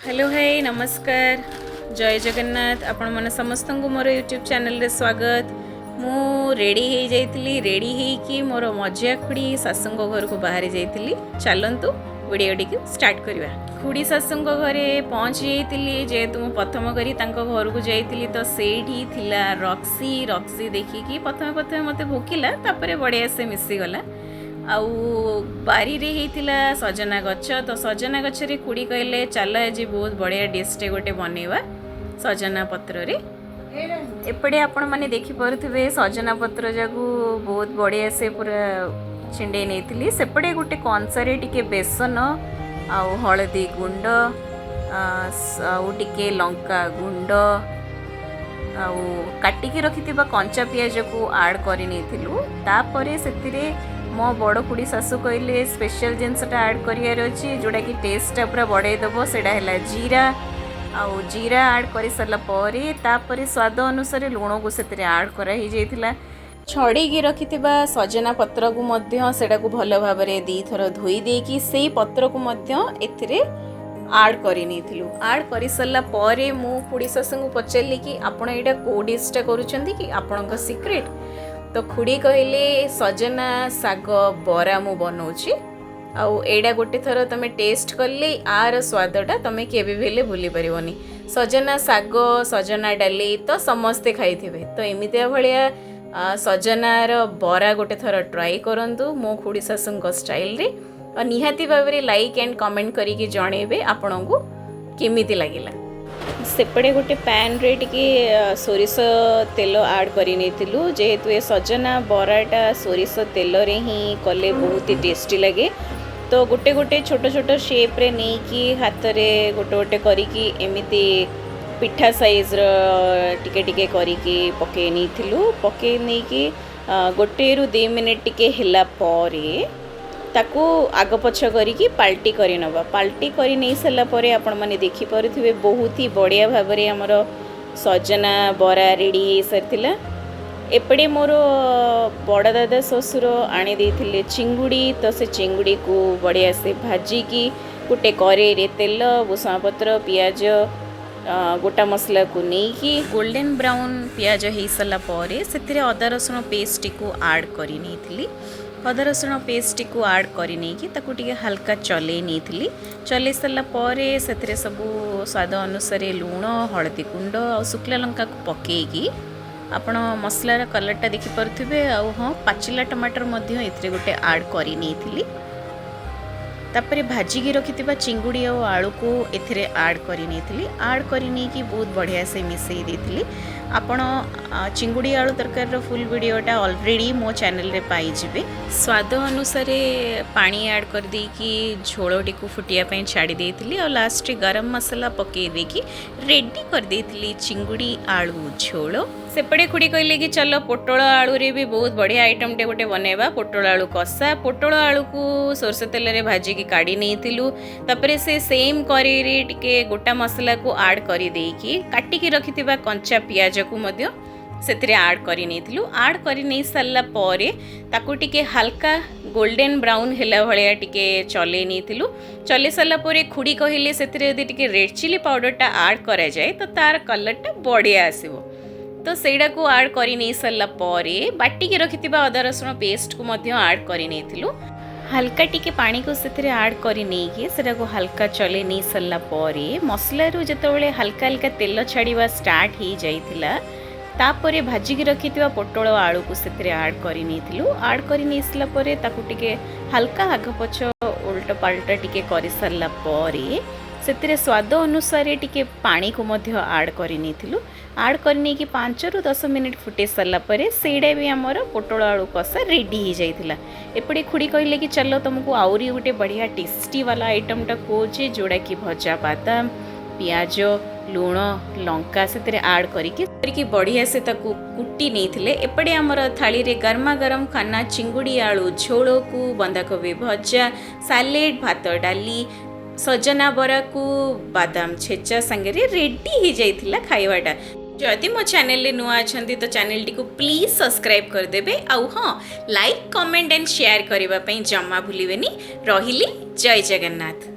Hello hi नमस्कार जय जगन्नाथ आपण मन समस्त को मोर यूट्यूब चैनल रे स्वागत। मु रेडी हो जाइली रेडी होइकी मोर मजिया खुड़ी सासू घर को बाहरी जाइली। चलतु वीडियो टी स्टार्ट करवा। खुड़ी सासू घरे पहुँची जाइली जेहेतु मु प्रथम करी घर को जाइली तो सेठी थिला रक्सी रक्सी देखिकी प्रथम प्रथम मते भोकिला तापरे बढ़िया से मिसीगला। आउ बारी रे हेतिला सजना गछ तो सजना गछ रे खुड़ी कहले चल आज बहुत बढ़िया डिशटे गोटे बनैवा सजना पत्र रे। एपटे आपण माने देखि परथुबे सजना पत्र जाकू बहुत बढ़िया से पूरा छिंडे नेथिली। सेपटे गोटे कंसारे टिके बेसन आउ हळदी गुंड आउ टिके लंका गुंड आउ काटिकी रखिथिबा कंचा पियाज को ऐड करि नेथिलु। तापरे सेतिरे मो बड़ खुड़ी सासू कहले स्पेशल जिनसटा ऐड करियार अछि जोटा कि टेस्टटा पूरा बढ़ाई देबो सेटा हैला जीरा आउ जीरा ऐड करि सरला परे तापरे स्वाद अनुसार लूण को सेतिरे ऐड करा ही जाइतिला। छड़ी की रखिथिबा सजना पत्र को मध्य सेटा को भलो भाबरे दी थर धोई देकी सेही पत्र को मध्य एथिरे ऐड करि नेथिलु। ऐड करि सरला परे मु खुड़ी सासू को पचारली कि आपण एटा को डिशटा करूछंती कि आपणक सीक्रेट। तो खुड़ी कहले सजना साग बरा मु बनाऊँगी आउ एडा गोटे थर तुम टेस्ट कले आर स्वादटा तुम केबे भी भूली पारबनी। सजना साग सजना डाली तो समस्ते खाइथिबे तो एमितिया भलिया सजनार बरा गोटे थर ट्राई करंतु मो खुड़ी सासुंक स्टाइल रे और निहाती भाव लाइक एंड कमेंट करिके जणेबे आपनकु केमिति लागिला। सेपटे गोटे पैन रे टिके सोरिष तेल ऐड करि नेतिलु जेहेतु ए सजना बराटा सोरिष तेल रे ही कले बहुत ही टेस्टी लगे। तो गोटे गोटे छोट छोट शेप रे नहीं कि हाथ रे गोटे गोटे करिकी एमिति पिठा साइज रो टिके टिके करिकी पके नेतिलु। पके नै कि गोटे रु 2 मिनिट टिके हिला परे ताकू आग पछ करिकी पाल्टी करि नबा। पाल्टी करि नै सला परे आपण माने देखि परथिबे बहुत ही बढ़िया भाबरे हमर सजना बरा रेडी हे सरथिला। एपड़े मोर बड़ दादा ससुर आनी देथिले चिंगुड़ी तो से चिंगुड़ी को बढ़िया से भाजी की गोटे करे रे तेल भुसुंगा पत्र पियाज गोटा मसला को नेकी गोल्डन ब्राउन पियाज हे सला परे सेतिरे अदा रसुण पेस्ट को ऐड करि नेथिली। अदा रसुण पेस्ट को ऐड करि नेकी ताकू टिके हल्का चले नेथिली। चले सरला परे सेतिरे सबु स्वाद अनुसार लूण हळदी गुंड और शुक्ला लंका को पकेकी आपण मसलार कलरटा देखि परथिबे। आउ हाँ पाचिला टमाटर मध्य एथिरे गोटे ऐड करि नेथिली। तापरे भाजी की रखिथिबा चिंगुड़ी और आलू को एथिरे ऐड करि नेथिली। ऐड करि नेकी बहुत बढ़िया से मिसई देथिली। आपण चिंगुड़ी आलू तरकारी रो फुल वीडियोटा ऑलरेडी मो चैनल रे पाई जिबे। स्वाद अनुसार पानी ऐड कर देकी झोलटी को फुटिया पई छाड़ी देथिली और लास्ट गरम मसाला पके देकी रेडी कर देथिली चिंगुड़ी आलू झोल। सेपटे खुड़ी कहले कि चलो पोटल आलू रे भी बहुत बढ़िया आइटम टे गोटे बनैबा पोटल आलू कषा। पोटल आलू को सोरष तेल रे भाजी की काढ़ी नेथिलु। तापरे से सेम करी रे टिके गोटा मसला को ऐड करि देकी काटी की रखिथिबा कंचा पियाज को मध्य सेतिरे ऐड करि नेथिलु। ऐड करि नै सरला परे ताकू टिके हल्का गोल्डन ब्राउन हेला भलिया टिके चले नेथिलु। चले सरला परे खुड़ी कहले सेतिरे यदि टिके रेड चिली पाउडरटा ऐड करा जाए तो तार कलरटा बढ़िया आसीबो। तो सेडा को ऐड करि नै सरला परे बाटी के रखिथिबा अदा रसुण पेस्ट को मध्य ऐड करि नेथिलु। हल्का टिके पानी को सेतिरे ऐड करि नेकी सेटा को हल्का चले नै सरला परे मसला रु जेतबेले हल्का हल्का तेल छाड़ीबा स्टार्ट हो जाइतिला तापरे भाजी की रखिथिबा पोटल आलू को सेतिरे ऐड करि नेथिलु। ऐड करि नै सरला परे ताकू टिके हल्का आग पछ उल्टा पाल्टा टिके करि सरला परे सेतिरे स्वाद अनुसार टिके पानी को मध्य ऐड करि नेथिलु। ऐड करने की 5 रु 10 मिनिट फुटे सरला परे सेडा भी हमर पोटल आलू कषा रेडी हो जाइतिला। एपटे खुड़ी कहले कि चलो तुमको आउरी गोटे बढ़िया टेस्टी वाला आइटमटा कोचे जोड़ा कि भजा बादाम पियाज लूण लंका से ऐड करिकी बढ़िया से ताकू कुटी नेथिले। एपटे हमर थाली रे गरमा गरम खाना चिंगुड़ी आलू झोल को बंधाकोबी भजा सालेड भात डाली सजना बरा को बादाम छेचा संगे रेडी हो जाइतिला खाइबाटा। जदि मो चैनल रे नुआ अछंती तो चैनल टी को प्लीज सब्सक्राइब कर देबे। आउ हाँ लाइक कमेंट एंड शेयर करबा पई जम्मा भूलिबेनी। रहिली जय जगन्नाथ।